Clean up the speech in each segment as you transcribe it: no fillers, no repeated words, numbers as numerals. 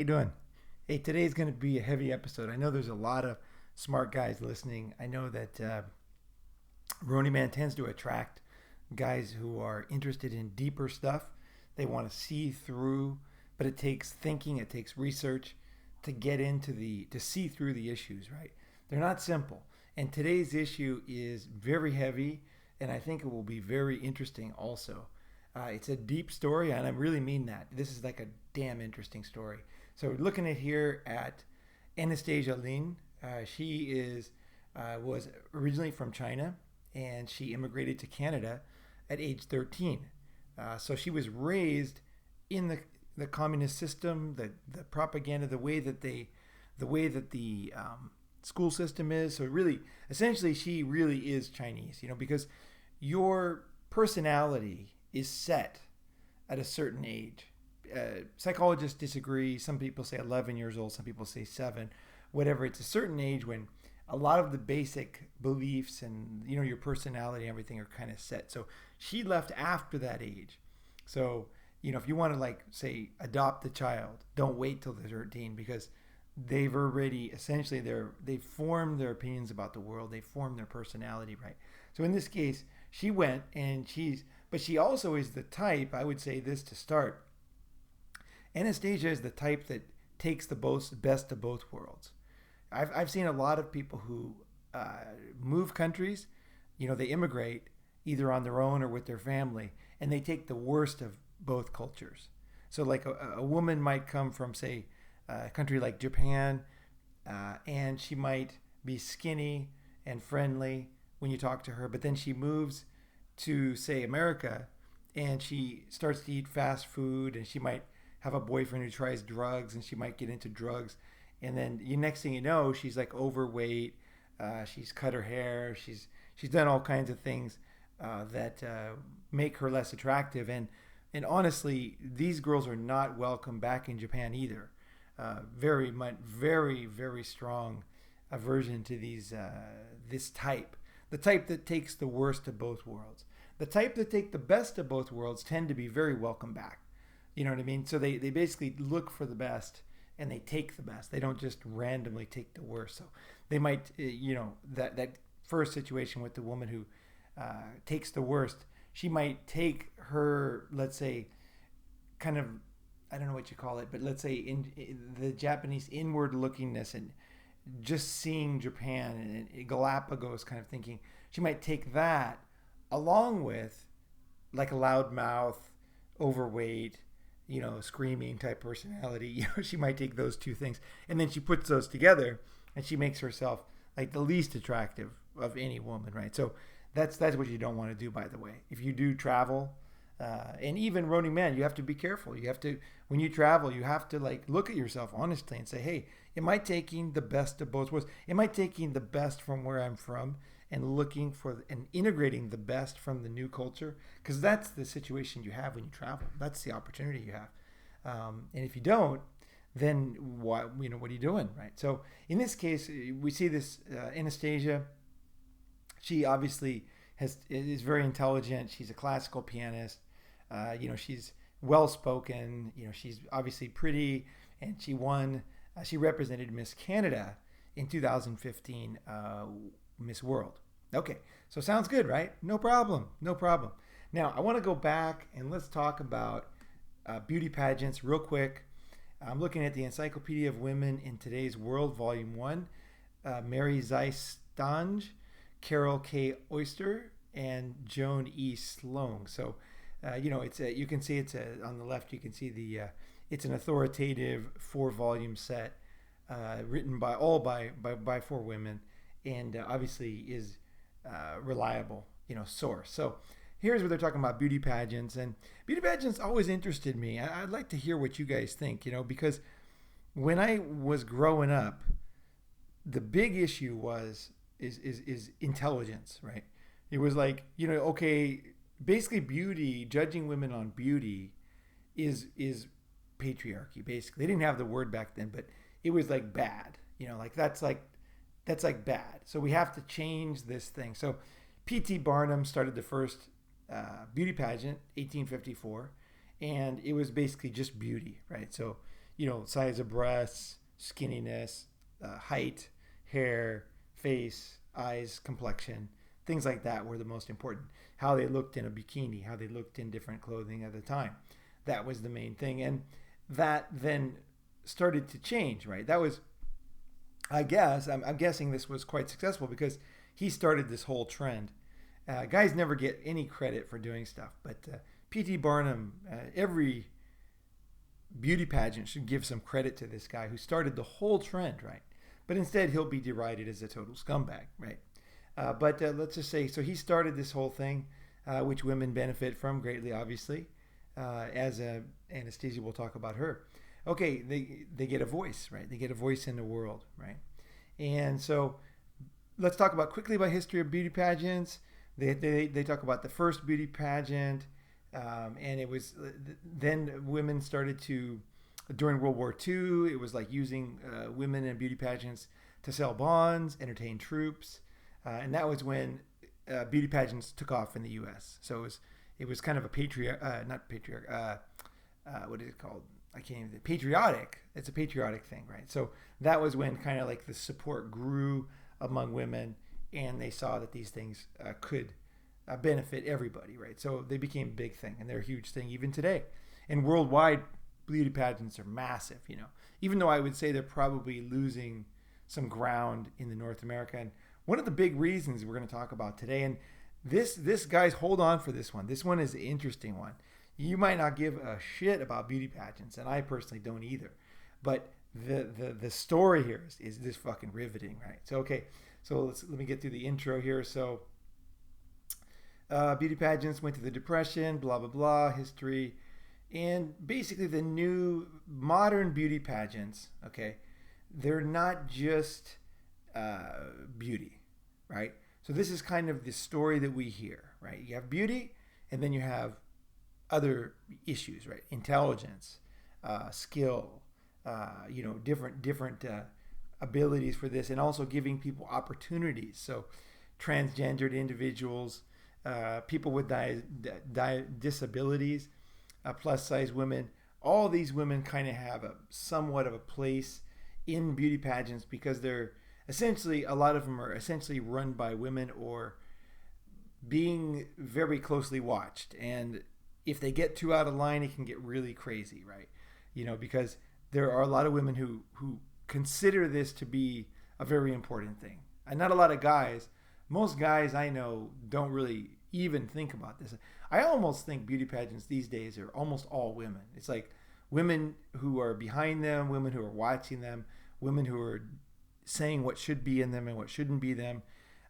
You doing? Hey, today's going to be a heavy episode. I know there's a lot of smart guys listening. I know that Ronin Man tends to attract guys who are interested in deeper stuff. They want to see through, but it takes thinking, it takes research to get into to see through the issues, right? They're not simple. And today's issue is very heavy, and I think it will be very interesting also. It's a deep story, and I really mean that. This is like a damn interesting story. So we're looking at here at Anastasia Lin. She was originally from China, and she immigrated to Canada at age 13. So she was raised in the communist system, the propaganda, the way that the school system is. So really, essentially, she really is Chinese. Because your personality is set at a certain age. Psychologists disagree. Some people say 11 years old, some people say 7, whatever. It's a certain age when a lot of the basic beliefs and your personality and everything are kind of set. So she left after that age. So if you want to, like, say, adopt the child, don't wait till they're 13, because they've already essentially they've formed their opinions about the world. They formed their personality, right? So in this case, she went, and she also is the type, I would say this to start. Anastasia is the type that takes the best of both worlds. I've seen a lot of people who move countries. They immigrate either on their own or with their family, and they take the worst of both cultures. So, like, a woman might come from, say, a country like Japan, and she might be skinny and friendly when you talk to her, but then she moves to, say, America, and she starts to eat fast food, and she might have a boyfriend who tries drugs, and she might get into drugs, and then next thing you know, she's like overweight. She's cut her hair. She's done all kinds of things that make her less attractive. And honestly, these girls are not welcome back in Japan either. Very much, very, very strong aversion to this type. The type that takes the worst of both worlds. The type that take the best of both worlds tend to be very welcome back. You know what I mean? So they basically look for the best, and they take the best. They don't just randomly take the worst. So they might, that first situation with the woman who takes the worst, she might take her, let's say, kind of, I don't know what you call it, but let's say in the Japanese inward lookingness and just seeing Japan and Galapagos kind of thinking, she might take that along with, like, a loud mouth, overweight, screaming type personality. She might take those two things, and then she puts those together, and she makes herself like the least attractive of any woman, right? So that's what you don't want to do, by the way. If you do travel, and even Ronin Man, you have to be careful. You have to, when you travel, you have to, like, look at yourself honestly and say, hey, am I taking the best of both worlds? Am I taking the best from where I'm from and looking for and integrating the best from the new culture? Because that's the situation you have when you travel. That's the opportunity you have. And if you don't, then what are you doing, right? So in this case, we see this Anastasia. She obviously is very intelligent. She's a classical pianist. She's well spoken. She's obviously pretty, and she won. She represented Miss Canada in 2015, Miss World. Okay, so sounds good, right? No problem. Now, I want to go back and let's talk about beauty pageants real quick. I'm looking at the Encyclopedia of Women in Today's World, Volume 1. Mary Zeiss Stange, Carol K. Oyster, and Joan E. Sloan. So, you can see on the left. You can see it's an authoritative 4-volume set, written by 4 women, and obviously is reliable, source. So here's what they're talking about: beauty pageants. And beauty pageants always interested me. I'd like to hear what you guys think, because when I was growing up, the big issue is intelligence, right? It was like, okay, basically beauty, judging women on beauty is patriarchy. Basically, they didn't have the word back then, but it was like bad, that's like bad. So we have to change this thing. So P.T. Barnum started the first beauty pageant, 1854, and it was basically just beauty, right? So size of breasts, skinniness, height, hair, face, eyes, complexion, things like that were the most important. How they looked in a bikini, how they looked in different clothing at the time. That was the main thing. And that then started to change, right? That was, I'm guessing this was quite successful because he started this whole trend. Guys never get any credit for doing stuff, but P.T. Barnum, every beauty pageant should give some credit to this guy who started the whole trend, right? But instead, he'll be derided as a total scumbag, right? But let's just say, so he started this whole thing, which women benefit from greatly, obviously. As Anastasia will talk about her. Okay, they get a voice, right? They get a voice in the world, right? And so let's talk quickly about history of beauty pageants. They talk about the first beauty pageant, and it was then women started to, during World War II, it was like using women in beauty pageants to sell bonds, entertain troops, and that was when beauty pageants took off in the U.S. So it was kind of a what is it called? I can't even, patriotic. It's a patriotic thing, right? So that was when kind of like the support grew among women, and they saw that these things could benefit everybody, right? So they became a big thing, and they're a huge thing even today. And worldwide, beauty pageants are massive, even though I would say they're probably losing some ground in the North America. And one of the big reasons we're going to talk about today, and this guys, hold on for this one. This one is an interesting one. You might not give a shit about beauty pageants, and I personally don't either. But the story here is this fucking riveting, right? So okay, so let me get through the intro here. So beauty pageants went to the Depression, blah blah blah, history, and basically the new modern beauty pageants. Okay, they're not just beauty, right? So this is kind of the story that we hear, right? You have beauty, and then you have other issues, right? Intelligence, skill, different abilities for this, and also giving people opportunities. So transgendered individuals, people with disabilities, plus size women, all these women kind of have somewhat of a place in beauty pageants because they're essentially, a lot of them are essentially run by women or being very closely watched. And if they get too out of line, it can get really crazy, right? Because there are a lot of women who consider this to be a very important thing. And not a lot of guys. Most guys I know don't really even think about this. I almost think beauty pageants these days are almost all women. It's like women who are behind them, women who are watching them, women who are saying what should be in them and what shouldn't be them.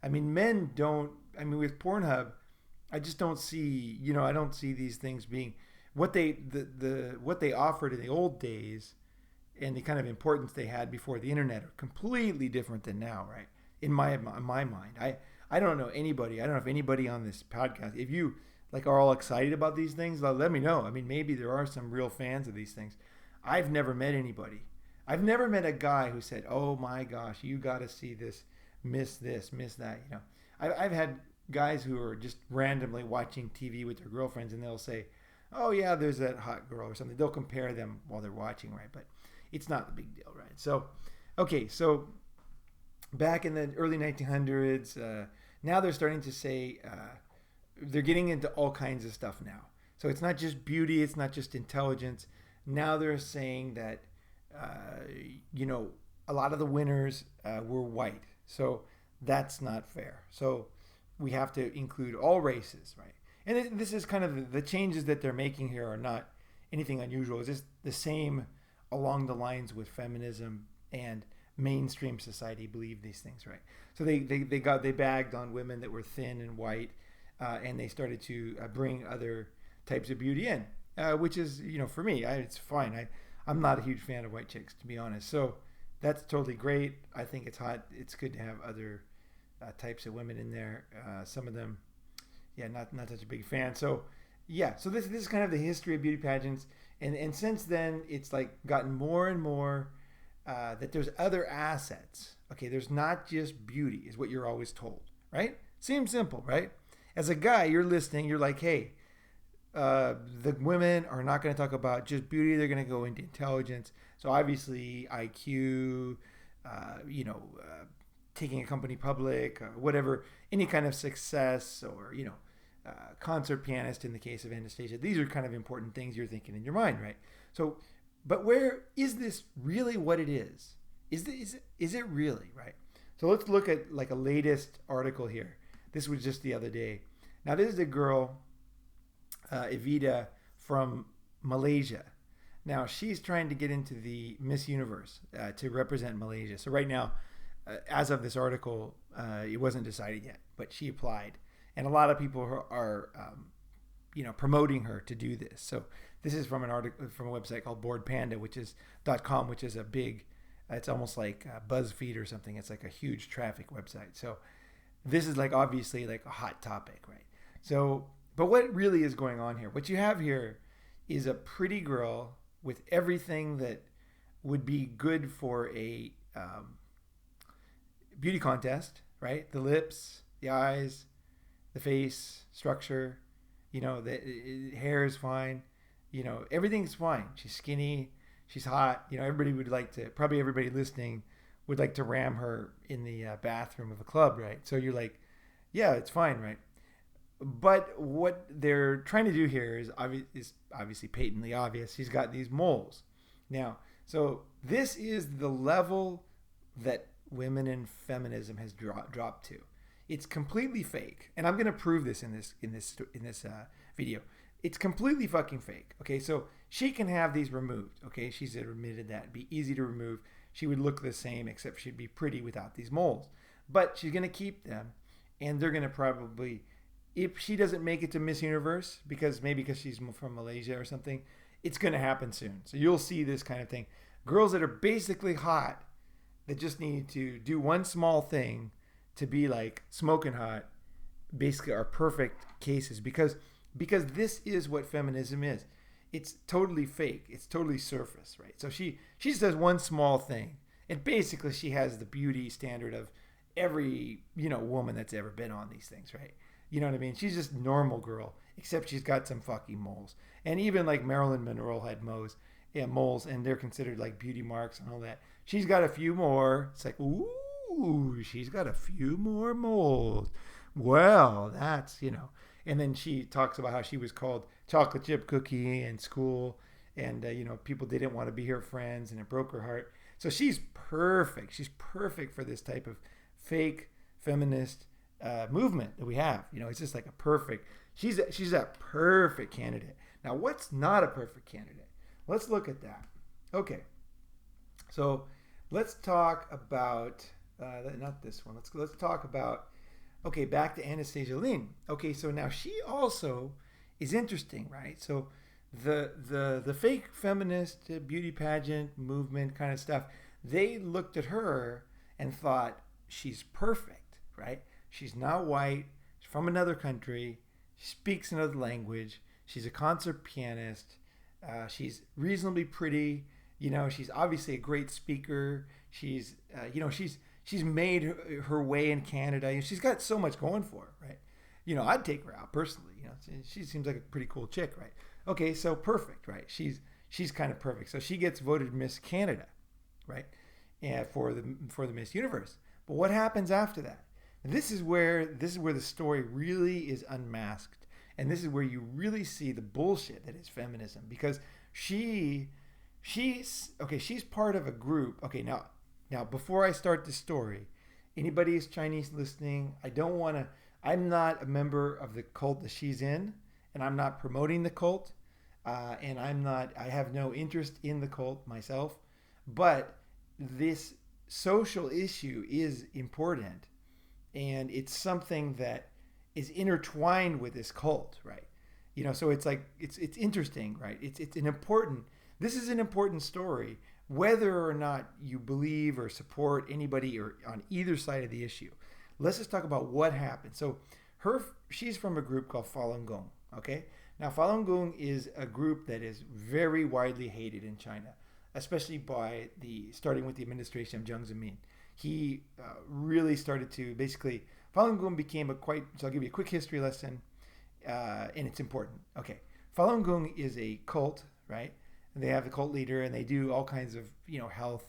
I mean, men don't. I mean, with Pornhub, I just don't see. I don't see these things being what they what they offered in the old days, and the kind of importance they had before the internet are completely different than now, right? In my mind, I don't know anybody. I don't know if anybody on this podcast, if you are all excited about these things, let me know. I mean, maybe there are some real fans of these things. I've never met anybody. I've never met a guy who said, "Oh my gosh, you got to see this, miss that." I've had guys who are just randomly watching TV with their girlfriends, and they'll say, "Oh yeah, there's that hot girl" or something. They'll compare them while they're watching, right? But it's not the big deal, right? So, okay, so back in the early 1900s, now they're starting to say they're getting into all kinds of stuff now. So it's not just beauty, it's not just intelligence. Now they're saying that a lot of the winners were white. So that's not fair. So we have to include all races, right? And this is kind of the changes that they're making here are not anything unusual. It's just the same along the lines with feminism and mainstream society believe these things, right? So they bagged on women that were thin and white, and they started to bring other types of beauty in, which is, for me, it's fine. I'm not a huge fan of white chicks, to be honest. So that's totally great. I think it's hot. It's good to have other types of women in there. Some of them, not such a big fan. So so this is kind of the history of beauty pageants, and since then it's gotten more and more that there's other assets. Okay, there's not just beauty, is what you're always told, right? Seems simple, right? As a guy, you're listening. You're like, hey, the women are not going to talk about just beauty. They're going to go into intelligence. So obviously IQ, taking a company public, whatever, any kind of success, or concert pianist in the case of Anastasia. These are kind of important things you're thinking in your mind, right? So, but where is this really what it is? Is it really, right? So let's look at like a latest article here. This was just the other day. Now this is a girl, Evita, from Malaysia. Now she's trying to get into the Miss Universe to represent Malaysia. So right now, as of this article, it wasn't decided yet, but she applied, and a lot of people are promoting her to do this. So this is from an article from a website called BoardPanda, which is .com, which is a big, it's almost like BuzzFeed or something. It's like a huge traffic website. So this is like obviously like a hot topic, right? So, but what really is going on here? What you have here is a pretty girl with everything that would be good for a beauty contest, right? The lips, the eyes, the face structure, the hair is fine, everything's fine. She's skinny, she's hot. Everybody would like to, probably everybody listening would like to ram her in the bathroom of a club, right? So you're like, yeah, it's fine, right? But what they're trying to do here is obviously patently obvious. She's got these moles. Now, so this is the level that women in feminism has dropped to. It's completely fake, and I'm going to prove this in this video. It's completely fucking fake. Okay, so she can have these removed. Okay, she's admitted that it'd be easy to remove. She would look the same, except she'd be pretty without these moles. But she's going to keep them, and they're going to probably, if she doesn't make it to Miss Universe, because she's from Malaysia or something, it's going to happen soon. So you'll see this kind of thing. Girls that are basically hot, that just need to do one small thing to be like smoking hot, basically are perfect cases, because this is what feminism is. It's totally fake. It's totally surface, right? So she just does one small thing, and basically she has the beauty standard of every woman that's ever been on these things, right? You know what I mean? She's just normal girl, except she's got some fucking moles. And even like Marilyn Monroe had moles, and they're considered like beauty marks and all that. She's got a few more. It's like, ooh, she's got a few more moles. Well, that's, And then she talks about how she was called chocolate chip cookie in school, and people didn't want to be her friends, and it broke her heart. So she's perfect. She's perfect for this type of fake feminist movement that we have. It's just like a perfect. She's a perfect candidate. Now, what's not a perfect candidate? Let's look at that. Okay, so let's talk about not this one. Let's talk about. Okay, back to Anastasia Lin. Okay, so now she also is interesting, right? So the fake feminist beauty pageant movement kind of stuff, they looked at her and thought she's perfect, right? She's not white, she's from another country, she speaks another language, she's a concert pianist, she's reasonably pretty, she's obviously a great speaker, she's made her way in Canada. She's got so much going for her, right? I'd take her out personally. She seems like a pretty cool chick, right? Okay, so perfect, right? She's kind of perfect. So she gets voted Miss Canada, right? And for the Miss Universe. But what happens after that? This is where the story really is unmasked, and this is where you really see the bullshit that is feminism, because she's part of a group. Okay, Now, before I start the story, anybody who's Chinese listening, I'm not a member of the cult that she's in, and I'm not promoting the cult, and I have no interest in the cult myself, but this social issue is important, and it's something that is intertwined with this cult, right? So it's like, it's interesting, right? This is an important story, whether or not you believe or support anybody or on either side of the issue. Let's just talk about what happened. So she's from a group called Falun Gong, okay? Now, Falun Gong is a group that is very widely hated in China, especially starting with the administration of Jiang Zemin. He really started to, basically, Falun Gong became so I'll give you a quick history lesson, and it's important. Okay, Falun Gong is a cult, right? And they have the cult leader, and they do all kinds of health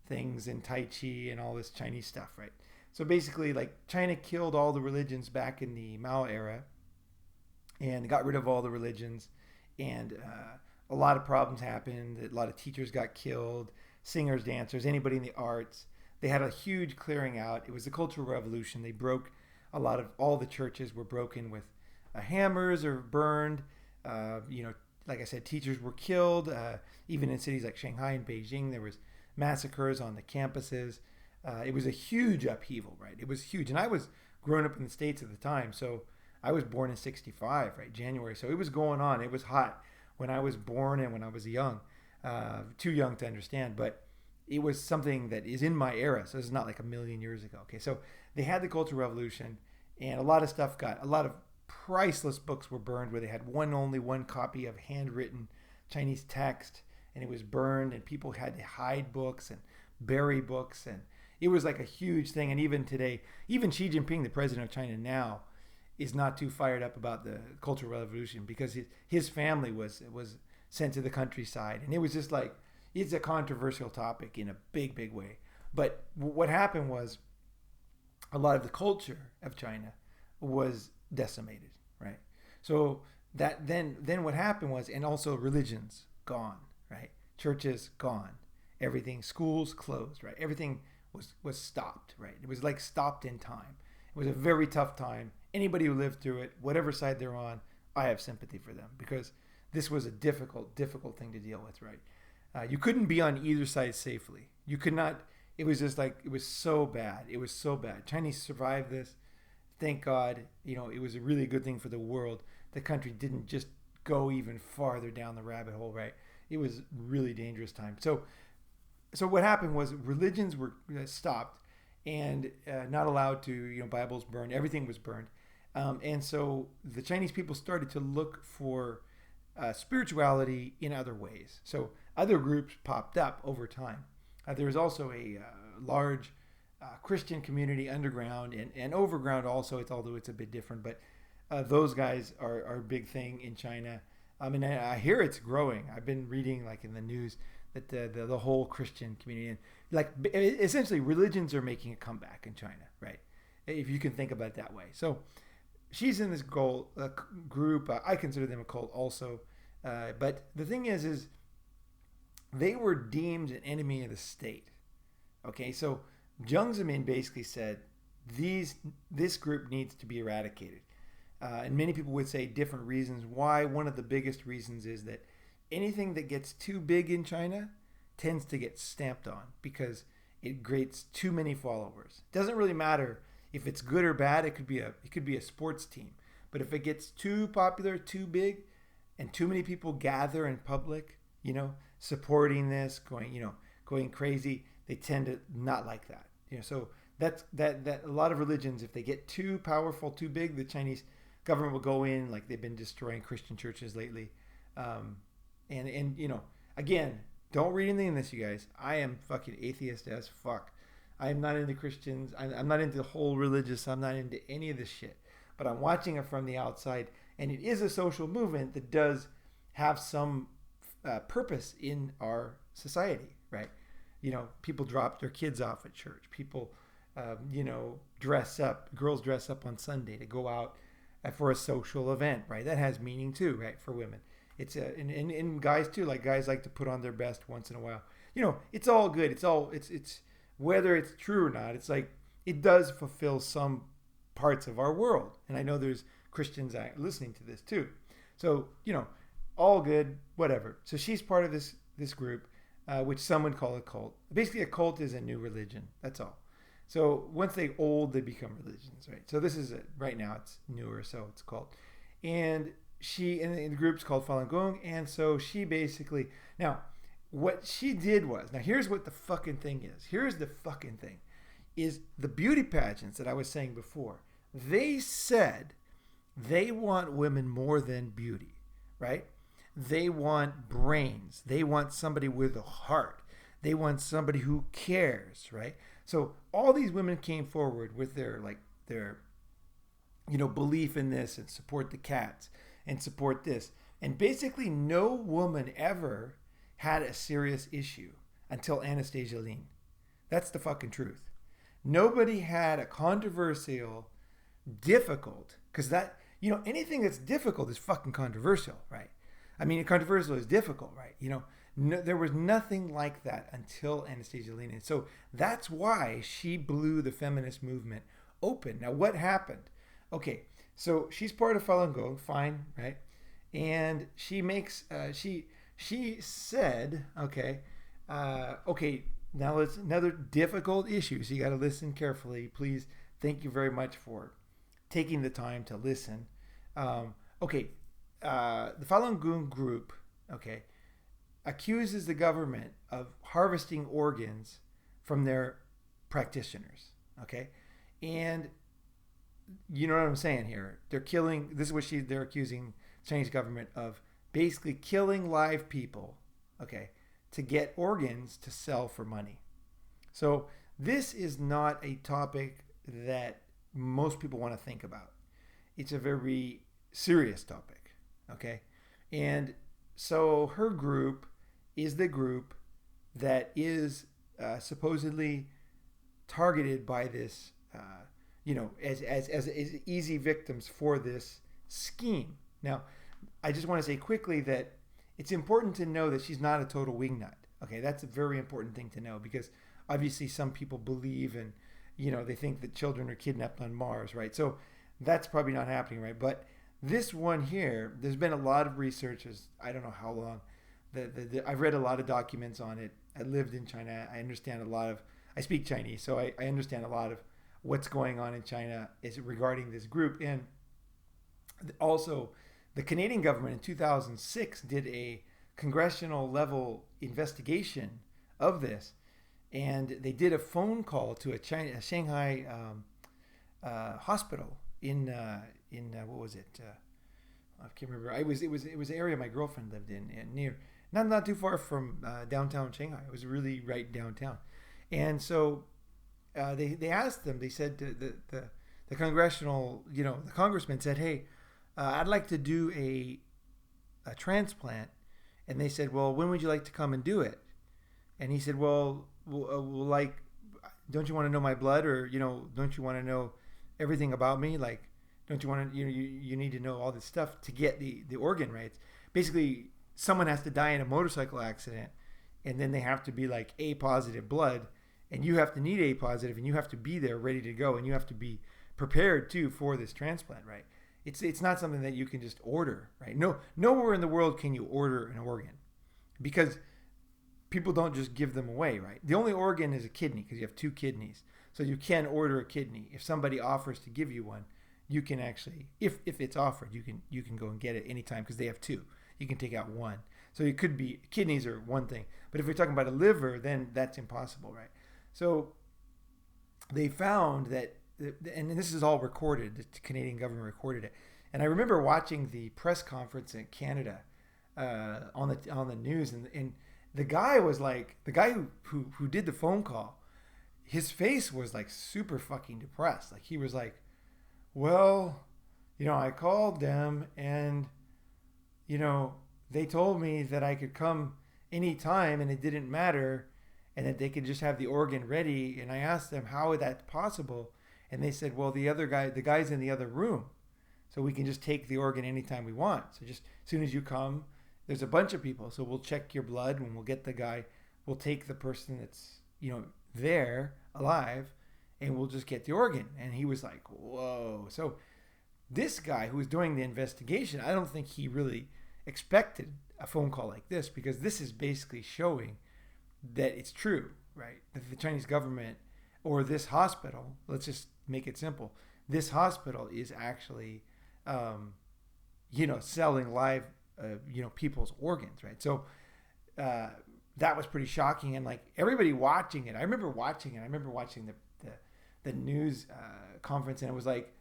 things and Tai Chi and all this Chinese stuff, right? So basically, like, China killed all the religions back in the Mao era, and got rid of all the religions, and a lot of problems happened. A lot of teachers got killed, singers, dancers, anybody in the arts. They had a huge clearing out. It was the Cultural Revolution. They broke all the churches were broken with hammers or burned. Like I said, teachers were killed. Even in cities like Shanghai and Beijing, there was massacres on the campuses. It was a huge upheaval, right? It was huge. And I was growing up in the States at the time. So I was born in 65, right? January. So it was going on. It was hot when I was born and when I was young. Too young to understand, but it was something that is in my era. So this is not like a million years ago. Okay. So they had the Cultural Revolution, and a lot of priceless books were burned, where they had only one copy of handwritten Chinese text, and it was burned, and people had to hide books and bury books, and it was like a huge thing. And even today, even Xi Jinping, the president of China now, is not too fired up about the Cultural Revolution, because his family was sent to the countryside, and it was just like, it's a controversial topic in a big way. But what happened was, a lot of the culture of China was decimated, right? So that then what happened was, and also religions gone, right? Churches gone, everything, schools closed, right? Everything was stopped, right? It was like stopped in time. It was a very tough time. Anybody who lived through it, whatever side they're on, I have sympathy for them, because this was a difficult thing to deal with, right? You couldn't be on either side safely. You could not. It was just like, it was so bad. It was so bad. Chinese survived this. Thank God. It was a really good thing for the world. The country didn't just go even farther down the rabbit hole, right? It was really dangerous time. So what happened was, religions were stopped and not allowed to, Bibles burned. Everything was burned. And so the Chinese people started to look for spirituality in other ways. So other groups popped up over time. There was also a large Christian community underground and overground also, although it's a bit different. But those guys are a big thing in China. And I hear it's growing. I've been reading, like, in the news, that the whole Christian community, and like, essentially religions are making a comeback in China, right? If you can think about it that way. So she's in this group. I consider them a cult also. But the thing is they were deemed an enemy of the state. Okay, so Jiang Zemin basically said this group needs to be eradicated. And many people would say different reasons why. One of the biggest reasons is that anything that gets too big in China tends to get stamped on, because it creates too many followers. It doesn't really matter if it's good or bad. It could be a sports team. But if it gets too popular, too big, and too many people gather in public, supporting this, going crazy, they tend to not like that. So that a lot of religions, if they get too powerful, too big, the Chinese government will go in, like they've been destroying Christian churches lately. Again, don't read anything in this, you guys. I am fucking atheist as fuck. I am not into Christians. I'm not into the whole religious. I'm not into any of this shit. But I'm watching it from the outside, and it is a social movement that does have some purpose in our society, right? People drop their kids off at church. People, dress up. Girls dress up on Sunday to go out for a social event, right? That has meaning too, right? For women, it's and guys too. Like, guys like to put on their best once in a while. It's all good. It's whether it's true or not. It's like, it does fulfill some parts of our world, and I know there's Christians listening to this too. So all good, whatever. So she's part of this group, which some would call a cult. Basically, a cult is a new religion. That's all. So once they become religions, right? So this is right now it's newer, so it's called. And the group's called Falun Gong, and so she basically, now what she did was, now here's what the fucking thing is. Here's the fucking thing, is the beauty pageants that I was saying before. They said they want women more than beauty, right? They want brains. They want somebody with a heart. They want somebody who cares, right? So all these women came forward with their belief in this, and support the cats and support this. And basically no woman ever had a serious issue until Anastasia Lin. That's the fucking truth. Nobody had a controversial, difficult, because that, anything that's difficult is fucking controversial, right? I mean, controversial is difficult, right? No, there was nothing like that until Anastasia Lin. And so that's why she blew the feminist movement open. Now, what happened? Okay, so she's part of Falun Gong, fine, right? And she makes, she said, okay, now it's another difficult issue. So you got to listen carefully. Please, thank you very much for taking the time to listen. The Falun Gong group, accuses the government of harvesting organs from their practitioners, and you know what I'm saying here. They're killing. This is what they're accusing the Chinese government of, basically killing live people, to get organs to sell for money. So this is not a topic that most people want to think about. It's a very serious topic, and so her group is the group that is supposedly targeted by this, as easy victims for this scheme. Now, I just want to say quickly that it's important to know that she's not a total wingnut. That's a very important thing to know, because obviously some people believe and, they think that children are kidnapped on Mars, right? So that's probably not happening, right? But this one here, there's been a lot of research, I don't know how long. I've read a lot of documents on it. I lived in China. I understand I speak Chinese, so I understand a lot of what's going on in China is regarding this group. And also, the Canadian government in 2006 did a congressional level investigation of this, and they did a phone call to a Shanghai hospital in what was it? I can't remember. It was the area my girlfriend lived in, and near not too far from downtown Shanghai. It was really right downtown. And so they asked them. They said to the congressional, the congressman said, "Hey, I'd like to do a transplant." And they said, "Well, when would you like to come and do it?" And he said, "Well, like, don't you want to know my blood, or don't you want to know everything about me? Like, don't you want to, you need to know all this stuff to get the organ rights." Basically, someone has to die in a motorcycle accident, and then they have to be like A positive blood, and you have to need A positive, and you have to be there ready to go, and you have to be prepared too for this transplant, right? It's not something that you can just order, right? Nowhere in the world can you order an organ, because people don't just give them away, right? The only organ is a kidney, because you have two kidneys. So you can order a kidney. If somebody offers to give you one, you can actually, if it's offered, you can go and get it anytime, because they have two. You can take out one. So it could be, kidneys are one thing. But if you're talking about a liver, then that's impossible, right? So they found that, and this is all recorded, the Canadian government recorded it. And I remember watching the press conference in Canada on the news, and the guy was like, the guy who did the phone call, his face was like super fucking depressed. Like, he was like, "Well, I called them, and they told me that I could come anytime, and it didn't matter, and that they could just have the organ ready. And I asked them, how is that possible? And they said, well, the guy's in the other room, so we can just take the organ anytime we want. So just as soon as you come, there's a bunch of people, so we'll check your blood, and we'll get the guy, we'll take the person that's there alive, and we'll just get the organ." And he was like, whoa. So this guy who was doing the investigation, I don't think he really expected a phone call like this, because this is basically showing that it's true, right? That the Chinese government, or this hospital, let's just make it simple, this hospital is actually selling live people's organs, right? So that was pretty shocking, and like everybody watching it, I remember watching the news conference, and it was like,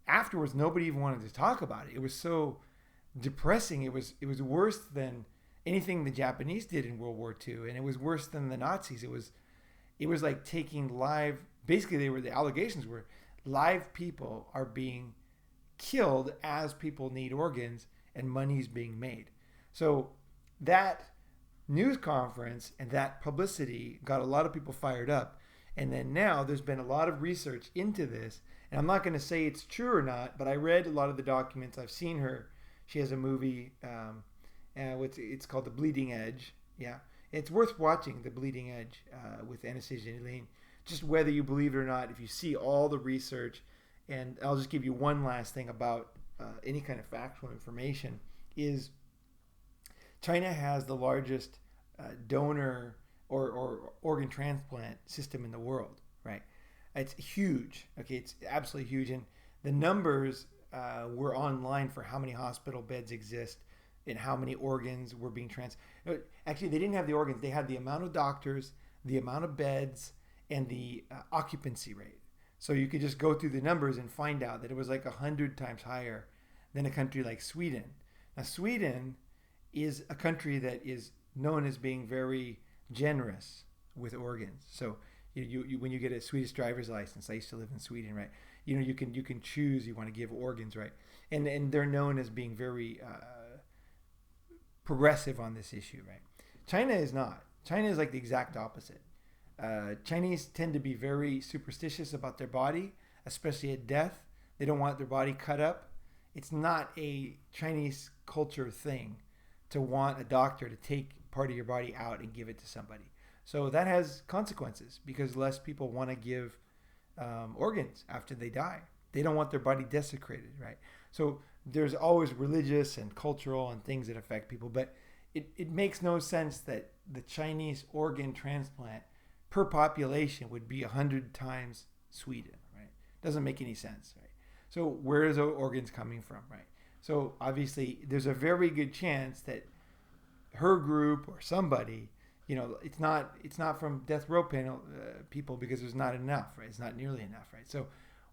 afterwards nobody even wanted to talk about it. It was so depressing. It was worse than anything the Japanese did in World War II, and it was worse than the Nazis. It was like taking live, basically the allegations were live people are being killed as people need organs, and money's being made. So that news conference and that publicity got a lot of people fired up. And then now there's been a lot of research into this. And I'm not going to say it's true or not, but I read a lot of the documents. I've seen her. She has a movie. It's called The Bleeding Edge. Yeah. It's worth watching, The Bleeding Edge, with Anastasia Lin. Just whether you believe it or not, if you see all the research, and I'll just give you one last thing about any kind of factual information, is China has the largest donor or organ transplant system in the world, right? It's huge. Okay, it's absolutely huge. And the numbers were online for how many hospital beds exist and how many organs were being Actually, they didn't have the organs. They had the amount of doctors, the amount of beds, and the occupancy rate. So you could just go through the numbers and find out that it was like 100 times higher than a country like Sweden. Now, Sweden is a country that is known as being very generous with organs. So you when you get a Swedish driver's license, I used to live in Sweden, right? You can choose you want to give organs, right? And they're known as being very progressive on this issue, right? China is not. China is like the exact opposite. Chinese tend to be very superstitious about their body, especially at death. They don't want their body cut up. It's not a Chinese culture thing to want a doctor to take part of your body out and give it to somebody. So that has consequences because less people want to give organs after they die. They don't want their body desecrated, right? So there's always religious and cultural and things that affect people, but it makes no sense that the Chinese organ transplant per population would be 100 times Sweden, right? Doesn't make any sense, right? So where is the organs coming from, right? So obviously there's a very good chance that her group or somebody, it's not from death row panel people because there's not enough, right? It's not nearly enough, right? So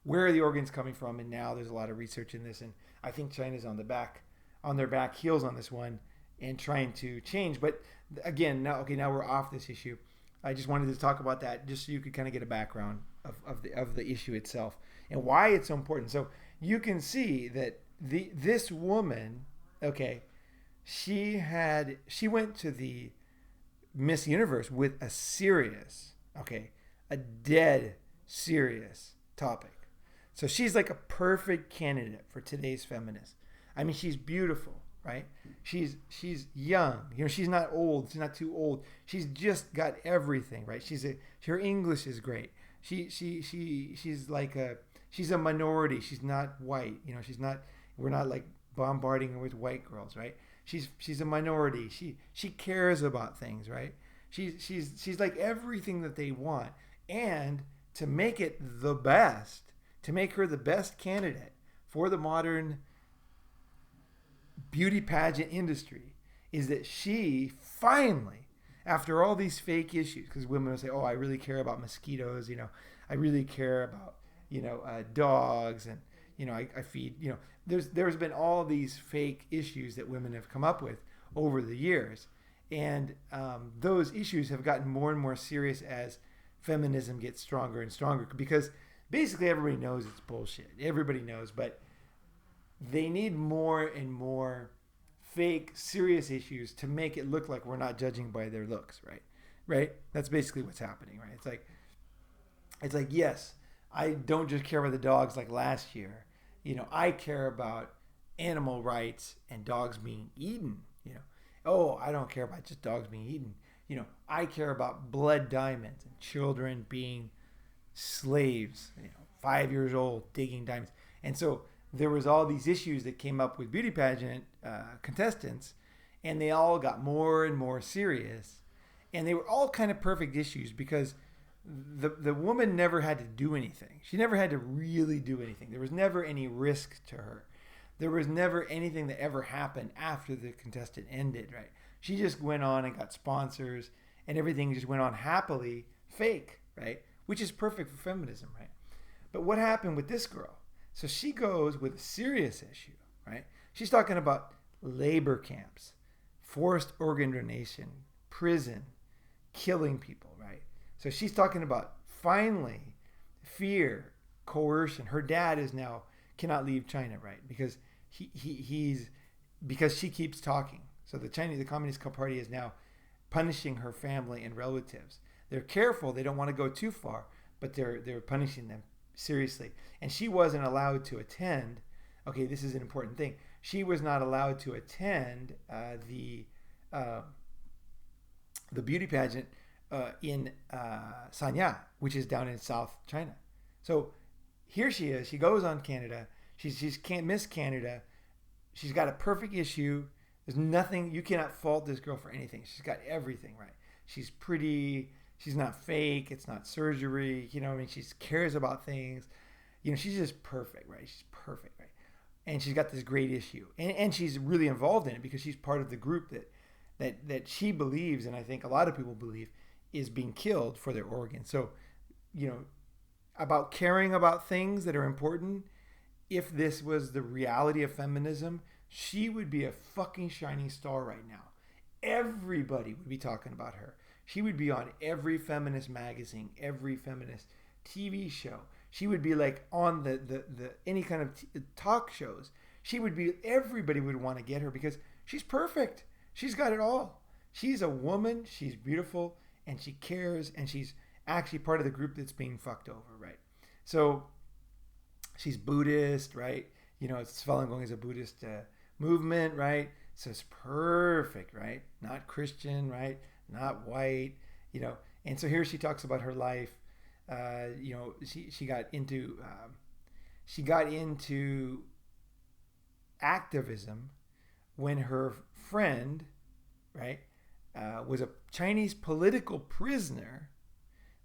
where are the organs coming from? And now there's a lot of research in this, and I think China's on their back heels on this one and trying to change. But again, now we're off this issue. I just wanted to talk about that just so you could kind of get a background of the issue itself and why it's so important. So you can see that this woman, okay, she went to the Miss Universe with a dead serious topic. So she's like a perfect candidate for today's feminists. I mean, she's beautiful, right? She's young. She's not old. She's not too old. She's just got everything, right? Her English is great. She's a minority. She's not white. We're not like bombarding her with white girls, right? She's a minority. She cares about things, right? She's like everything that they want. And to make it the best, to make her the best candidate for the modern beauty pageant industry, is that she finally, after all these fake issues, because women will say, oh, I really care about mosquitoes, I really care about, dogs, and, I feed, there's been all these fake issues that women have come up with over the years. And those issues have gotten more and more serious as feminism gets stronger and stronger, because basically everybody knows it's bullshit. Everybody knows, but they need more and more fake, serious issues to make it look like we're not judging by their looks, right? Right? That's basically what's happening, right? It's like, yes, I don't just care about the dogs like last year. I care about animal rights and dogs being eaten. Oh, I don't care about just dogs being eaten. I care about blood diamonds and children being slaves, 5 years old, digging diamonds. And so there was all these issues that came up with beauty pageant contestants, and they all got more and more serious. And they were all kind of perfect issues because the woman never had to do anything. She never had to really do anything. There was never any risk to her. There was never anything that ever happened after the contestant ended, right? She just went on and got sponsors, and everything just went on happily, fake, right? Which is perfect for feminism, right? But what happened with this girl? So she goes with a serious issue, right? She's talking about labor camps, forced organ donation, prison, killing people, right? So she's talking about finally fear, coercion. Her dad is now cannot leave China, right? Because because she keeps talking. So the Communist Party is now punishing her family and relatives. They're careful; they don't want to go too far, but they're punishing them seriously. And she wasn't allowed to attend. Okay, this is an important thing. She was not allowed to attend uh, the beauty pageant in Sanya, which is down in South China. So here she is. She goes on Canada. She's can't miss Canada. She's got a perfect issue. There's nothing, you cannot fault this girl for anything. She's got everything right. She's pretty. She's not fake. It's not surgery. You know what I mean? She cares about things. You know, she's just perfect, right? She's perfect, right? And she's got this great issue. And she's really involved in it because she's part of the group that she believes, and I think a lot of people believe, is being killed for their organs. So, you know, about caring about things that are important, if this was the reality of feminism, she would be a fucking shining star right now. Everybody would be talking about her. She would be on every feminist magazine, every feminist TV show. She would be like on the any kind of talk shows. She would be, everybody would want to get her because she's perfect. She's got it all. She's a woman, she's beautiful, and she cares, and she's actually part of the group that's being fucked over, right? So she's Buddhist, right? You know, it's Falun Gong is a Buddhist movement, right? So it's perfect, right? Not Christian, right? Not white, you know. And so here she talks about her life. You know, she got into activism when her friend, right, was a Chinese political prisoner.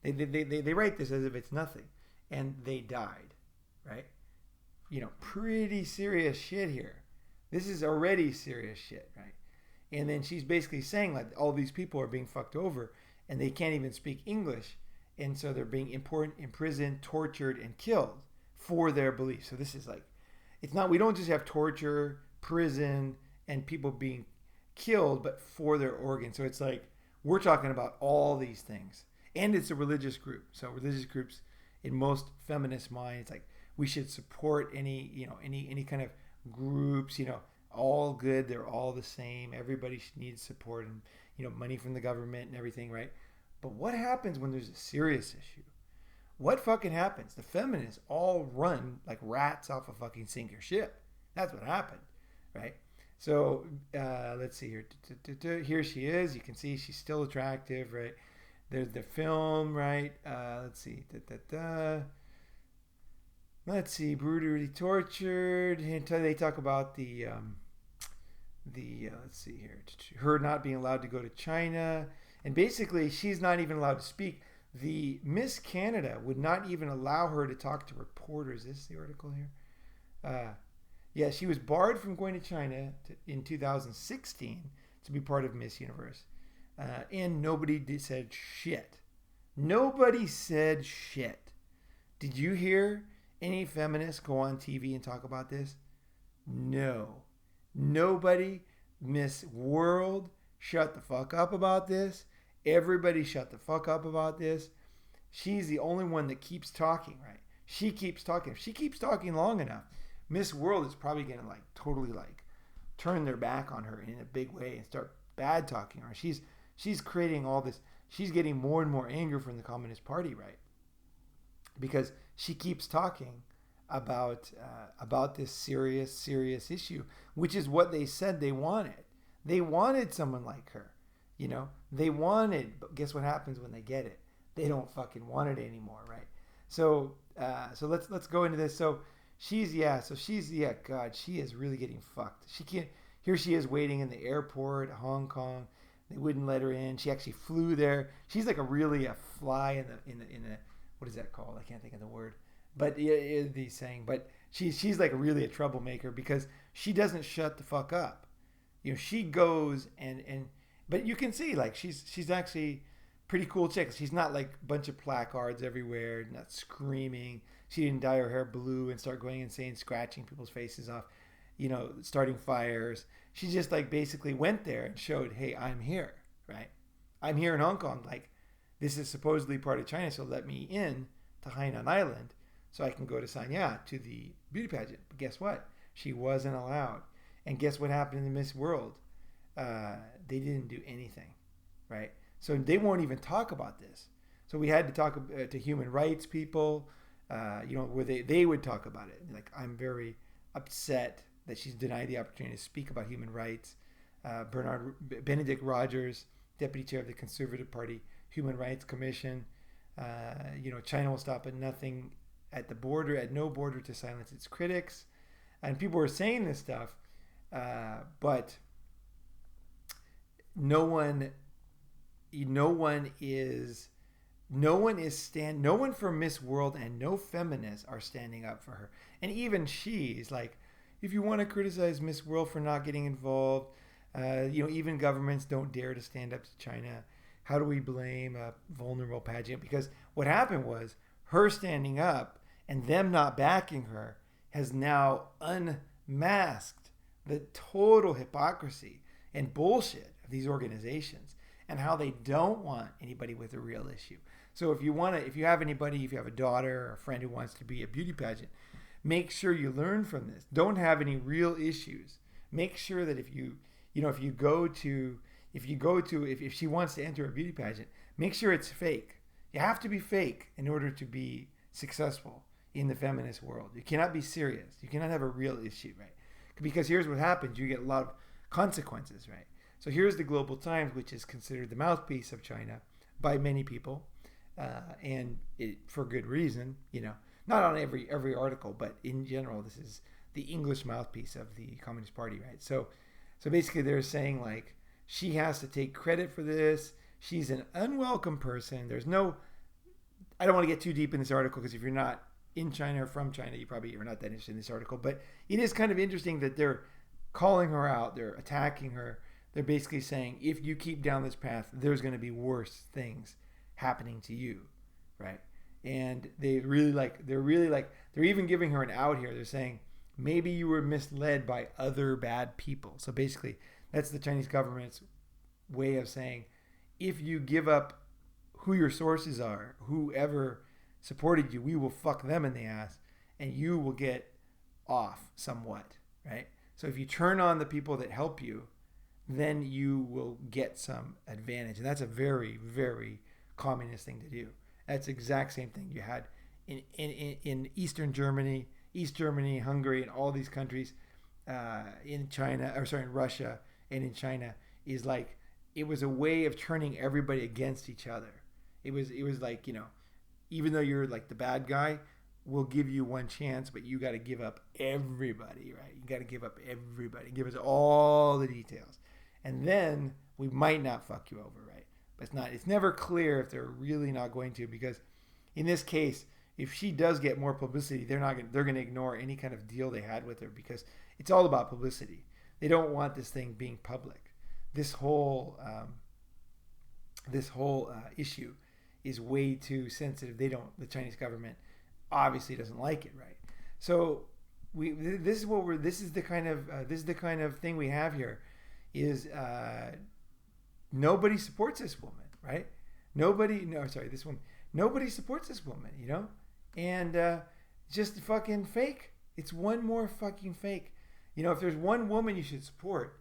They write this as if it's nothing, and they died, right? You know, pretty serious shit here. This is already serious shit, right? And then she's basically saying like all these people are being fucked over, and they can't even speak English, and so they're being imprisoned, tortured, and killed for their beliefs. So this is like, it's not, we don't just have torture, prison, and people being killed, but for their organs. So it's like, we're talking about all these things. And it's a religious group. So religious groups, in most feminist minds, like, we should support any, you know, any kind of groups, you know, all good, they're all the same. Everybody needs support and, you know, money from the government and everything, right? But what happens when there's a serious issue? What fucking happens? The feminists all run like rats off a fucking sinking ship. That's what happened, right? So let's see here. Here she is. You can see she's still attractive, right? There's the film, right? Let's see. Let's see. Brutally tortured. Until they talk about the let's see here. Her not being allowed to go to China. And basically, she's not even allowed to speak. The Miss Canada would not even allow her to talk to reporters. Is this the article here? Yeah, she was barred from going to China in 2016 to be part of Miss Universe. And nobody said shit. Nobody said shit. Did you hear any feminists go on TV and talk about this? No. Nobody. Miss World, shut the fuck up about this. Everybody shut the fuck up about this. She's the only one that keeps talking, right? She keeps talking. If she keeps talking long enough, Miss World is probably going to like totally like turn their back on her in a big way and start bad talking her. She's creating all this. She's getting more and more anger from the Communist Party, right? Because she keeps talking about this serious issue, which is what they said they wanted. They wanted someone like her. You know, they wanted, but guess what happens when they get it? They don't fucking want it anymore, right? So let's go into this. So she's God, she is really getting fucked. She can't. Here she is waiting in the airport, Hong Kong. They wouldn't let her in. She actually flew there. She's like a fly in the what is that called? I can't think of the word. But the saying. But she's like really a troublemaker because she doesn't shut the fuck up. You know, she goes and but you can see like she's actually pretty cool chick. She's not like a bunch of placards everywhere, not screaming. She didn't dye her hair blue and start going insane, scratching people's faces off, you know, starting fires. She just like basically went there and showed, hey, I'm here, right? I'm here in Hong Kong. Like, this is supposedly part of China, so let me in to Hainan Island so I can go to Sanya to the beauty pageant. But guess what? She wasn't allowed. And guess what happened in the Miss World? They didn't do anything. right? So they won't even talk about this. So we had to talk to human rights people, where they would talk about it. Like, I'm very upset that she's denied the opportunity to speak about human rights. Benedict Rogers, deputy chair of the Conservative Party Human Rights Commission. China will stop at nothing at the border, at no border, to silence its critics. And people were saying this stuff, but no one for Miss World, and no feminists are standing up for her. And even she's like, if you want to criticize Miss World for not getting involved, even governments don't dare to stand up to China. How do we blame a vulnerable pageant? Because what happened was her standing up and them not backing her has now unmasked the total hypocrisy and bullshit of these organizations, and how they don't want anybody with a real issue. So if you have a daughter or a friend who wants to be a beauty pageant, make sure you learn from this. Don't have any real issues. Make sure that if she wants to enter a beauty pageant, make sure it's fake. You have to be fake in order to be successful in the feminist world. You cannot be serious. You cannot have a real issue, right? Because here's what happens. You get a lot of consequences, right? So here's the Global Times, which is considered the mouthpiece of China by many people, and for good reason. Not on every article, but in general, this is the English mouthpiece of the Communist Party, right? So basically, they're saying, like, she has to take credit for this. She's an unwelcome person. I don't want to get too deep in this article, because if you're not in China or from China, you probably are not that interested in this article. But it is kind of interesting that they're calling her out. They're attacking her. They're basically saying, if you keep down this path, there's going to be worse things happening to you, right? And they're even giving her an out here. They're saying, maybe you were misled by other bad people. So basically, that's the Chinese government's way of saying, if you give up who your sources are, whoever supported you, we will fuck them in the ass, and you will get off somewhat, right? So if you turn on the people that help you, then you will get some advantage. And that's a very, very communist thing to do. That's the exact same thing you had in East Germany, Hungary, and all these countries, in Russia and in China, is like, it was a way of turning everybody against each other. It was like, even though you're like the bad guy, we'll give you one chance, but you got to give up everybody, right? You got to give up everybody. Give us all the details. And then we might not fuck you over, right? But it's never clear if they're really not going to, because in this case, if she does get more publicity, they're going to ignore any kind of deal they had with her, because it's all about publicity. They don't want this thing being public. This whole issue is way too sensitive. The Chinese government obviously doesn't like it, right? So this is the kind of thing we have here. Is nobody supports this woman, right? Nobody supports this woman, and just fucking fake. It's one more fucking fake. If there's one woman you should support,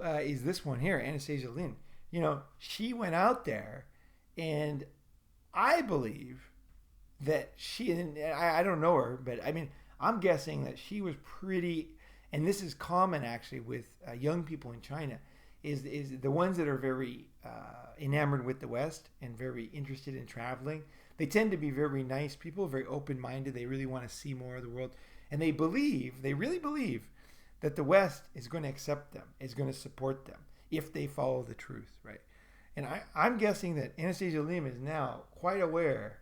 is this one here, Anastasia Lin. She went out there, and I believe that I don't know her, but I mean, I'm guessing that she was pretty. And this is common actually with young people in China, is the ones that are very enamored with the West and very interested in traveling. They tend to be very nice people, very open-minded. They really want to see more of the world. And they really believe that the West is going to accept them, is going to support them if they follow the truth, right? And I'm guessing that Anastasia Lin is now quite aware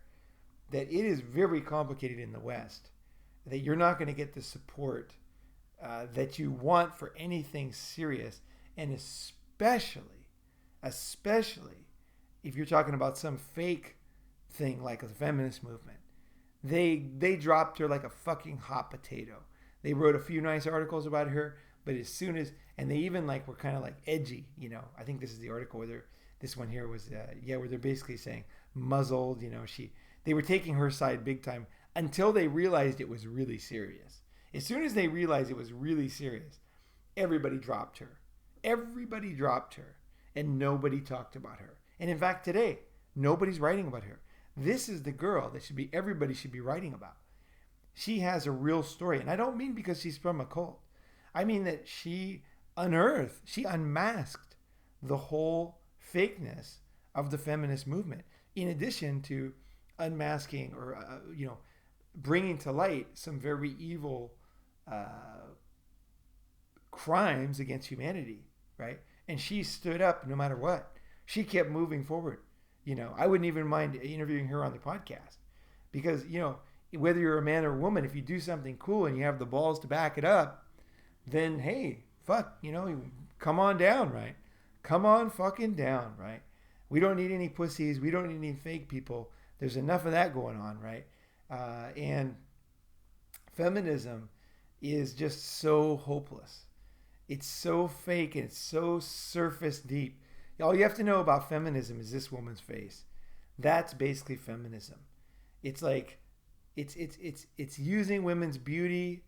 that it is very complicated in the West, that you're not going to get the support that you want for anything serious, and especially if you're talking about some fake thing like the feminist movement. They dropped her like a fucking hot potato. They wrote a few nice articles about her, but as soon as, and they even were kind of edgy, I think this is the article where this one here was where they're basically saying muzzled, they were taking her side big time until they realized it was really serious. As soon as they realized it was really serious, everybody dropped her. And nobody talked about her. And in fact, today, nobody's writing about her. This is the girl that everybody should be writing about. She has a real story. And I don't mean because she's from a cult. I mean that she unmasked the whole fakeness of the feminist movement, in addition to unmasking or, bringing to light some very evil crimes against humanity, right? And she stood up no matter what. She kept moving forward. I wouldn't even mind interviewing her on the podcast because, whether you're a man or a woman, if you do something cool and you have the balls to back it up, then hey, fuck, come on down, right? Come on fucking down, right? We don't need any pussies. We don't need any fake people. There's enough of that going on, right? And feminism is just so hopeless. It's so fake and it's so surface deep. All you have to know about feminism is this woman's face. That's basically feminism. It's like it's using women's beauty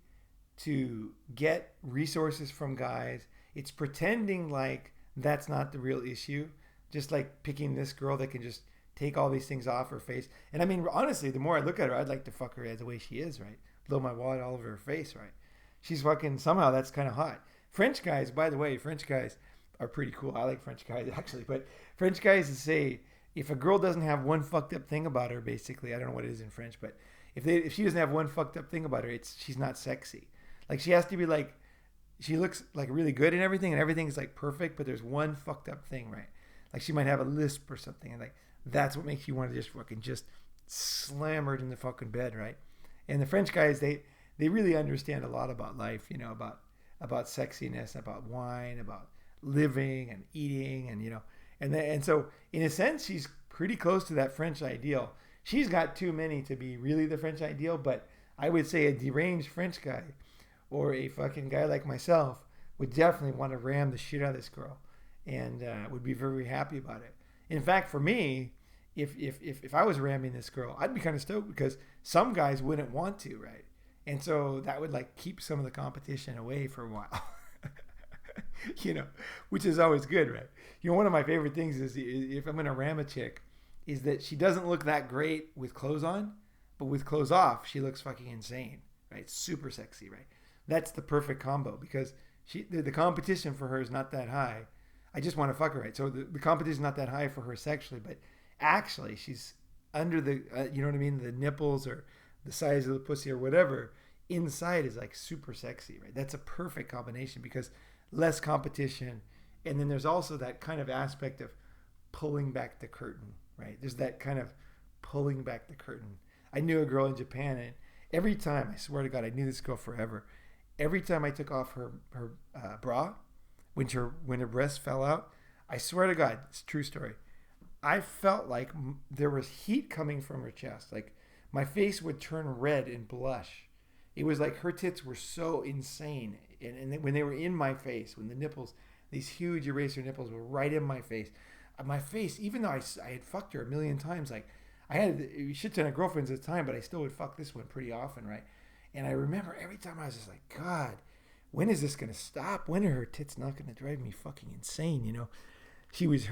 to get resources from guys. It's pretending like that's not the real issue. Just like picking this girl that can just take all these things off her face. And I mean, honestly, the more I look at her, I'd like to fuck her the way she is, right? Blow my wallet all over her face, right? She's fucking, somehow that's kind of hot. French guys, by the way, French guys are pretty cool. I like French guys actually, but French guys say if a girl doesn't have one fucked up thing about her, basically, I don't know what it is in French, but if she doesn't have one fucked up thing about her, she's not sexy. Like she has to be like, she looks like really good and everything is like perfect, but there's one fucked up thing, right? Like she might have a lisp or something, and like that's what makes you want to just slam her in the fucking bed, right? And the French guys, they really understand a lot about life, about sexiness, about wine, about living and eating, and so in a sense she's pretty close to that French ideal. She's got too many to be really the French ideal, but I would say a deranged French guy or a fucking guy like myself would definitely want to ram the shit out of this girl and would be very happy about it. In fact, for me, if I was ramming this girl, I'd be kind of stoked because some guys wouldn't want to, right? And so that would like keep some of the competition away for a while. Which is always good, right? One of my favorite things is if I'm going to ram a chick is that she doesn't look that great with clothes on, but with clothes off, she looks fucking insane, right? Super sexy, right? That's the perfect combo because the competition for her is not that high. I just want to fuck her, right? So the competition is not that high for her sexually, but actually she's under the, you know what I mean? The nipples or the size of the pussy or whatever inside is like super sexy, right? That's a perfect combination because less competition. And then there's also that kind of aspect of pulling back the curtain, right? There's that kind of pulling back the curtain. I knew a girl in Japan, and every time, I swear to God, I knew this girl forever. Every time I took off her bra, when her breast fell out, I swear to God, it's a true story. I felt like there was heat coming from her chest. Like my face would turn red and blush. It was like her tits were so insane. And when they were in my face, when the nipples, these huge eraser nipples were right in my face, even though I had fucked her a million times, like I had a shit ton of girlfriends at the time, but I still would fuck this one pretty often, right? And I remember every time I was just like, God, when is this going to stop? When are her tits not going to drive me fucking insane, She was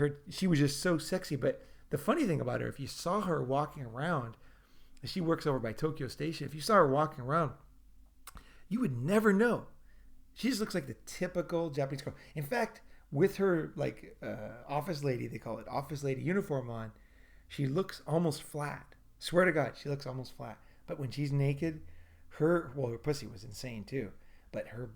just so sexy. But the funny thing about her, if you saw her walking around, she works over by Tokyo Station. If you saw her walking around, you would never know. She just looks like the typical Japanese girl. In fact, with her like office lady, they call it office lady uniform on, she looks almost flat. Swear to God, she looks almost flat. But when she's naked, her pussy was insane too. But her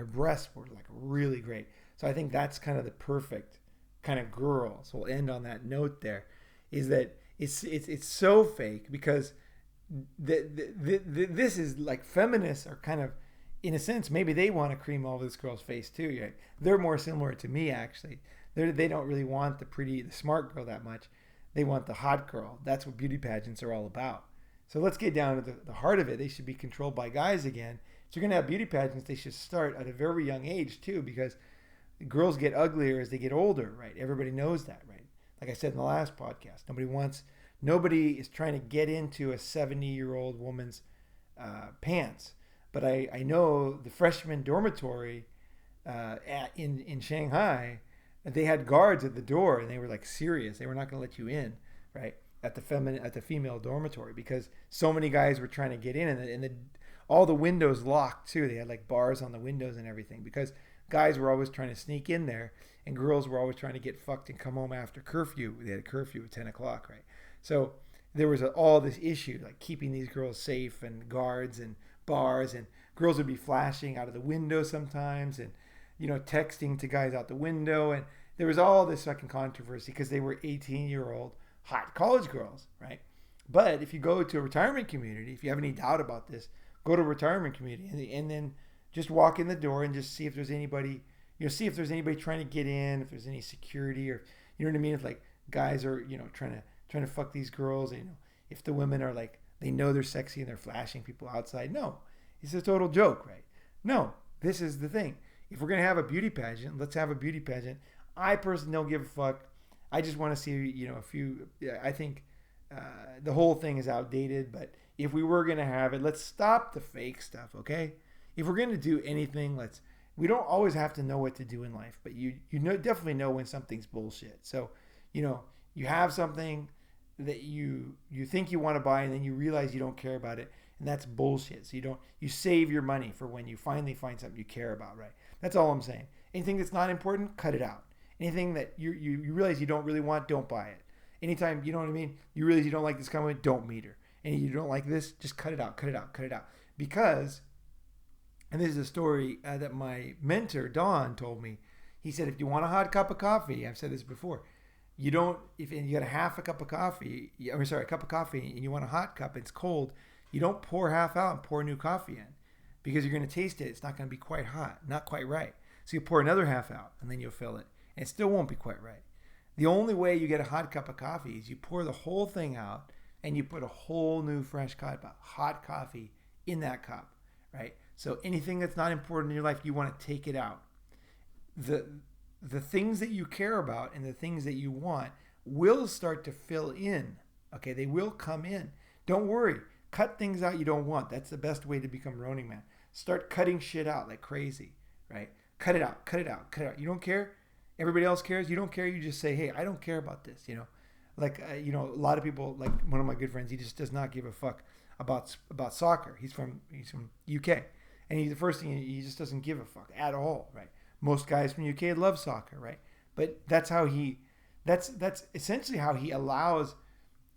breasts were like really great. So I think that's kind of the perfect kind of girl. So we'll end on that note there, is that it's so fake because this is like feminists are kind of, in a sense, maybe they want to cream all this girl's face too. Yeah. They're more similar to me actually. They don't really want the smart girl that much. They want the hot girl. That's what beauty pageants are all about. So let's get down to the heart of it. They should be controlled by guys again. If you're going to have beauty pageants, they should start at a very young age too, because girls get uglier as they get older, right? Everybody knows that, right? Like I said in the last podcast, nobody is trying to get into a 70-year-old woman's pants. But I know the freshman dormitory in Shanghai, And they had guards at the door, and they were like serious. They were not going to let you in, right? At the female dormitory, because so many guys were trying to get in, and all the windows locked too. They had like bars on the windows and everything, because guys were always trying to sneak in there, and girls were always trying to get fucked and come home after curfew. They had a curfew at 10 o'clock, right? So there was all this issue, like keeping these girls safe, and guards and bars, and girls would be flashing out of the window sometimes, and texting to guys out the window, and there was all this fucking controversy because they were 18-year-old hot college girls, right? But if you go to a retirement community, if you have any doubt about this, go to a retirement community and then just walk in the door and just see if there's anybody, see if there's anybody trying to get in, if there's any security, or you know what I mean? If like guys are, trying to fuck these girls, if the women are like, they know they're sexy and they're flashing people outside. No, it's a total joke, right? No, this is the thing. If we're going to have a beauty pageant, let's have a beauty pageant. I personally don't give a fuck. I just want to see, a few. I think the whole thing is outdated. But if we were going to have it, let's stop the fake stuff, okay? If we're going to do anything, we don't always have to know what to do in life. But you definitely know when something's bullshit. So, you have something that you think you want to buy, and then you realize you don't care about it. And that's bullshit. So you save your money for when you finally find something you care about, right? That's all I'm saying. Anything that's not important, cut it out. Anything that you realize you don't really want, don't buy it. Anytime, you know what I mean? You realize you don't like this comment, don't meet her. And you don't like this, just cut it out, cut it out, cut it out. Because, and this is a story that my mentor, Don, told me. He said, if you want a hot cup of coffee, I've said this before, if you got a cup of coffee and you want a hot cup, it's cold, you don't pour half out and pour new coffee in. Because you're going to taste it, it's not going to be quite hot, not quite right. So you pour another half out, and then you'll fill it. And it still won't be quite right. The only way you get a hot cup of coffee is you pour the whole thing out, and you put a whole new fresh cup of hot coffee in that cup, right? So anything that's not important in your life, you want to take it out. The things that you care about and the things that you want will start to fill in, okay? They will come in. Don't worry. Cut things out you don't want. That's the best way to become Ronin Man. Start cutting shit out like crazy, right? Cut it out, cut it out, cut it out. You don't care? Everybody else cares? You don't care? You just say, hey, I don't care about this, Like, a lot of people, like one of my good friends, he just does not give a fuck about soccer. He's from UK. And the first thing, he just doesn't give a fuck at all, right? Most guys from UK love soccer, right? But that's that's essentially how he allows.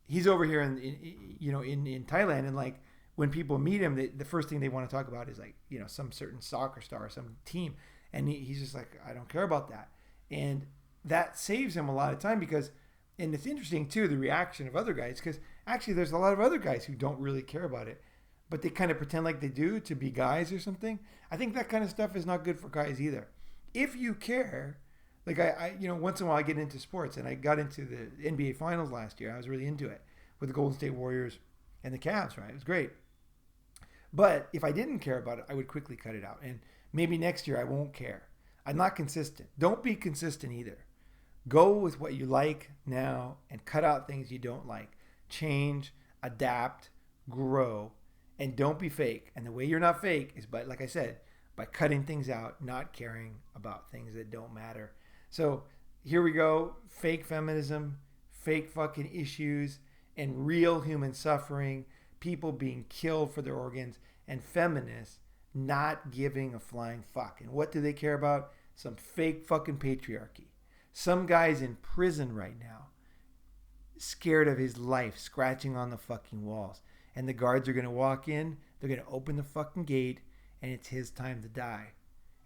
He's over here in Thailand, and like when people meet him, the first thing they want to talk about is like some certain soccer star, some team, and he's just like, I don't care about that, and that saves him a lot of time because, and it's interesting too, the reaction of other guys, because actually there's a lot of other guys who don't really care about it, but they kind of pretend like they do to be guys or something. I think that kind of stuff is not good for guys either. If you care, like I once in a while I get into sports, and I got into the NBA Finals last year. I was really into it with the Golden State Warriors and the Cavs, right? It was great. But if I didn't care about it, I would quickly cut it out. And maybe next year I won't care. I'm not consistent. Don't be consistent either. Go with what you like now and cut out things you don't like. Change, adapt, grow, and don't be fake. And the way you're not fake is by, like I said, by cutting things out, not caring about things that don't matter. So here we go. Fake feminism, fake fucking issues, and real human suffering, people being killed for their organs, and feminists not giving a flying fuck. And what do they care about? Some fake fucking patriarchy. Some guy's in prison right now, scared of his life, scratching on the fucking walls. And the guards are going to walk in, they're going to open the fucking gate, and it's his time to die.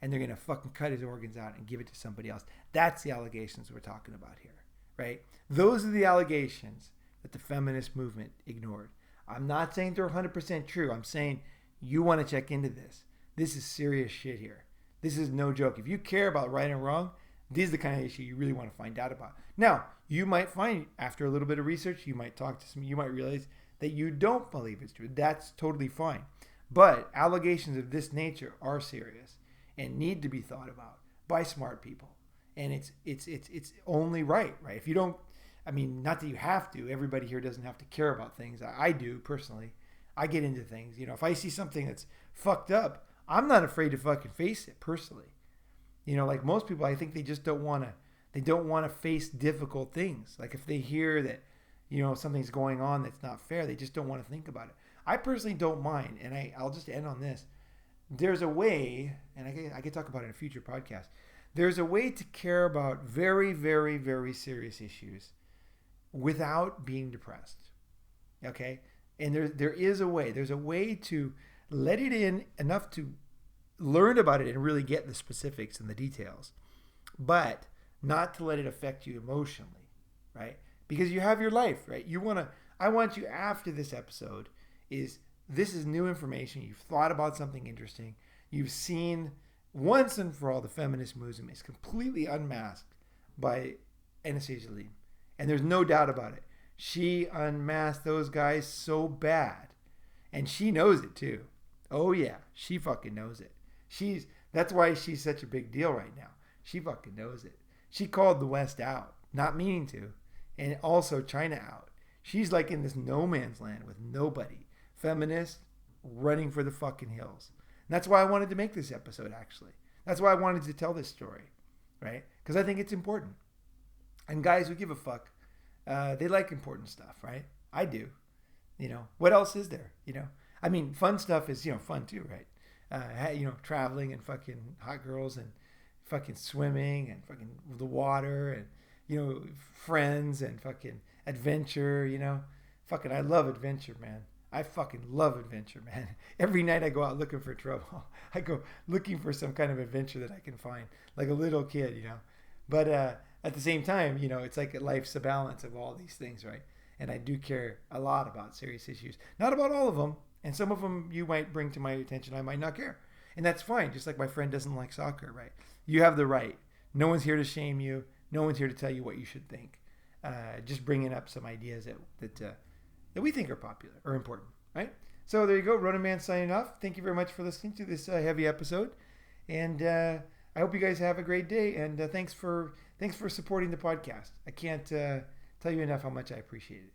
And they're going to fucking cut his organs out and give it to somebody else. That's the allegations we're talking about here, right? Those are the allegations that the feminist movement ignored. I'm not saying they're 100% true. I'm saying you want to check into this. This is serious shit here. This is no joke. If you care about right and wrong, this is the kind of issue you really want to find out about. Now, you might find, after a little bit of research, you might talk to some, you might realize that you don't believe it's true. That's totally fine. But allegations of this nature are serious and need to be thought about by smart people. And it's only right? If you don't, I mean, not that you have to. Everybody here doesn't have to care about things. I do, personally. I get into things. If I see something that's fucked up, I'm not afraid to fucking face it, personally. Like most people, I think they just don't want to, They don't want to face difficult things. Like if they hear that, something's going on that's not fair, they just don't want to think about it. I personally don't mind, and I'll just end on this. There's a way, and I can talk about it in a future podcast. There's a way to care about very, very, very serious issues without being depressed. Okay? And there is a way. There's a way to let it in enough to learn about it and really get the specifics and the details, but not to let it affect you emotionally, right? Because you have your life, right? I want you after this episode this is new information. You've thought about something interesting. You've seen once and for all the feminist movement is completely unmasked by Anastasia Lin. And there's no doubt about it. She unmasked those guys so bad. And she knows it too. Oh yeah, she fucking knows it. That's why she's such a big deal right now. She fucking knows it. She called the West out, not meaning to, and also China out. She's like in this no man's land with nobody. Feminist running for the fucking hills. And that's why I wanted to make this episode, actually. That's why I wanted to tell this story, right? Because I think it's important. And guys who give a fuck, they like important stuff, right? I do. What else is there? I mean, fun stuff is, fun too, right? Traveling and fucking hot girls and fucking swimming and fucking the water and, friends and fucking adventure, Fucking, I love adventure, man. I fucking love adventure, man. Every night I go out looking for trouble. I go looking for some kind of adventure that I can find, like a little kid, But at the same time, it's like life's a balance of all these things, right? And I do care a lot about serious issues. Not about all of them. And some of them you might bring to my attention. I might not care. And that's fine. Just like my friend doesn't like soccer, right? You have the right. No one's here to shame you. No one's here to tell you what you should think. Just bringing up some ideas that we think are popular or important, right? So there you go. Ronin Man signing off. Thank you very much for listening to this heavy episode. And I hope you guys have a great day. And thanks for supporting the podcast. I can't tell you enough how much I appreciate it.